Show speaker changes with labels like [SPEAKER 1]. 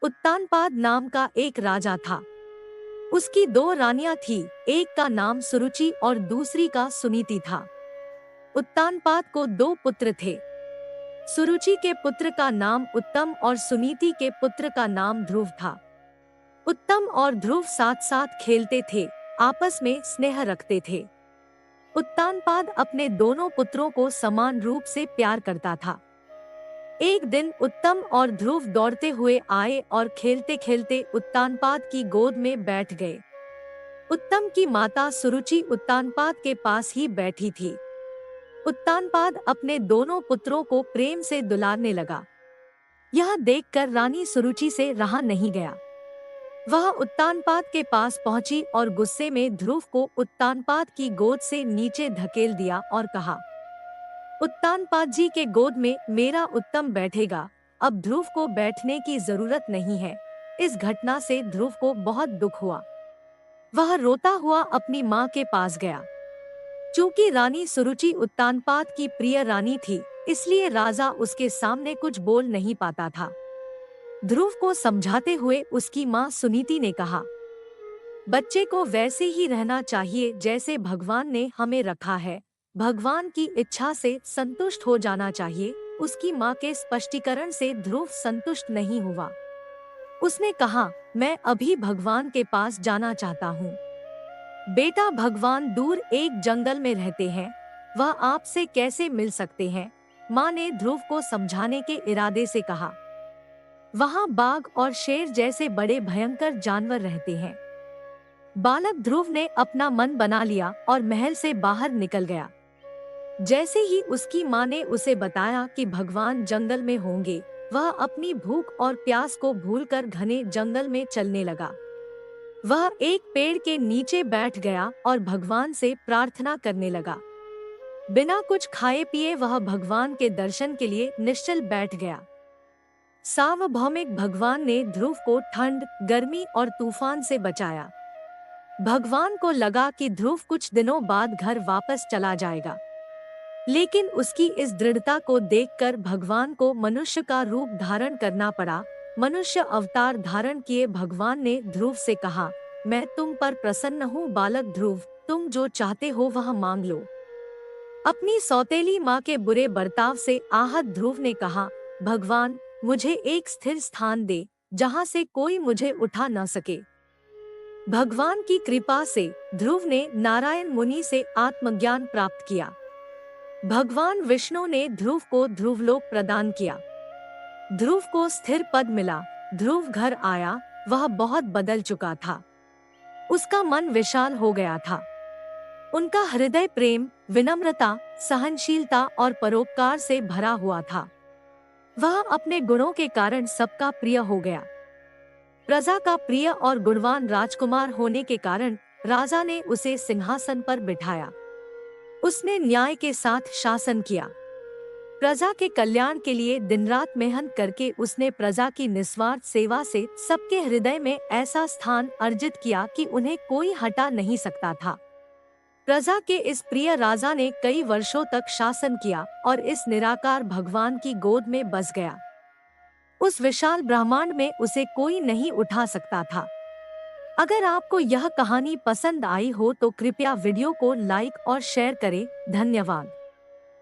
[SPEAKER 1] उत्तानपाद नाम का एक राजा था। उसकी दो रानियां थी, एक का नाम सुरुचि और दूसरी का सुनीति था। उत्तानपाद को दो पुत्र थे। सुरुचि के पुत्र का नाम उत्तम और सुनीति के पुत्र का नाम ध्रुव था। उत्तम और ध्रुव साथ साथ खेलते थे, आपस में स्नेह रखते थे। उत्तानपाद अपने दोनों पुत्रों को समान रूप से प्यार करता था। एक दिन उत्तम और ध्रुव दौड़ते हुए आए और खेलते खेलते उत्तानपाद की गोद में बैठ गए। उत्तम की माता सुरुचि उत्तानपाद के पास ही बैठी थी। उत्तानपाद अपने दोनों पुत्रों को प्रेम से दुलारने लगा। यह देखकर रानी सुरुचि से रहा नहीं गया। वह उत्तानपाद के पास पहुंची और गुस्से में ध्रुव को उत्तानपाद की गोद से नीचे धकेल दिया और कहा, उत्तानपाद जी के गोद में मेरा उत्तम बैठेगा, अब ध्रुव को बैठने की जरूरत नहीं है। इस घटना से ध्रुव को बहुत दुख हुआ। वह रोता हुआ अपनी माँ के पास गया। चूंकि रानी सुरुचि उत्तानपाद की प्रिय रानी थी, इसलिए राजा उसके सामने कुछ बोल नहीं पाता था। ध्रुव को समझाते हुए उसकी माँ सुनीति ने कहा, बच्चे को वैसे ही रहना चाहिए जैसे भगवान ने हमें रखा है। भगवान की इच्छा से संतुष्ट हो जाना चाहिए। उसकी माँ के स्पष्टीकरण से ध्रुव संतुष्ट नहीं हुआ। उसने कहा, मैं अभी भगवान के पास जाना चाहता हूँ। बेटा, भगवान दूर एक जंगल में रहते हैं, वह आपसे कैसे मिल सकते हैं? माँ ने ध्रुव को समझाने के इरादे से कहा, वहाँ बाघ और शेर जैसे बड़े भयंकर जानवर रहते हैं। बालक ध्रुव ने अपना मन बना लिया और महल से बाहर निकल गया। जैसे ही उसकी माँ ने उसे बताया कि भगवान जंगल में होंगे, वह अपनी भूख और प्यास को भूलकर घने जंगल में चलने लगा। वह एक पेड़ के नीचे बैठ गया और भगवान से प्रार्थना करने लगा। बिना कुछ खाए पिए वह भगवान के दर्शन के लिए निश्चल बैठ गया। सार्वभौमिक भगवान ने ध्रुव को ठंड, गर्मी और तूफान से बचाया। भगवान को लगा कि ध्रुव कुछ दिनों बाद घर वापस चला जाएगा, लेकिन उसकी इस दृढ़ता को देखकर भगवान को मनुष्य का रूप धारण करना पड़ा। मनुष्य अवतार धारण किए भगवान ने ध्रुव से कहा, मैं तुम पर प्रसन्न हूँ बालक ध्रुव, तुम जो चाहते हो वह मांग लो। अपनी सौतेली माँ के बुरे बर्ताव से आहत ध्रुव ने कहा, भगवान, मुझे एक स्थिर स्थान दे जहाँ से कोई मुझे उठा न सके। भगवान की कृपा से ध्रुव ने नारायण मुनि से आत्मज्ञान प्राप्त किया। भगवान विष्णु ने ध्रुव को ध्रुवलोक प्रदान किया। ध्रुव को स्थिर पद मिला। ध्रुव घर आया, वह बहुत बदल चुका था। उसका मन विशाल हो गया था। उनका हृदय प्रेम, विनम्रता, सहनशीलता और परोपकार से भरा हुआ था। वह अपने गुणों के कारण सबका प्रिय हो गया। प्रजा का प्रिय और गुणवान राजकुमार होने के कारण राजा ने उसे सिंहासन पर बिठाया। उसने न्याय के साथ शासन किया। प्रजा के कल्याण के लिए दिन रात मेहनत करके उसने प्रजा की निस्वार्थ सेवा से सबके हृदय में ऐसा स्थान अर्जित किया कि उन्हें कोई हटा नहीं सकता था। प्रजा के इस प्रिय राजा ने कई वर्षों तक शासन किया और इस निराकार भगवान की गोद में बस गया। उस विशाल ब्रह्मांड में उसे कोई नहीं उठा सकता था। अगर आपको यह कहानी पसंद आई हो तो कृपया वीडियो को लाइक और शेयर करें। धन्यवाद।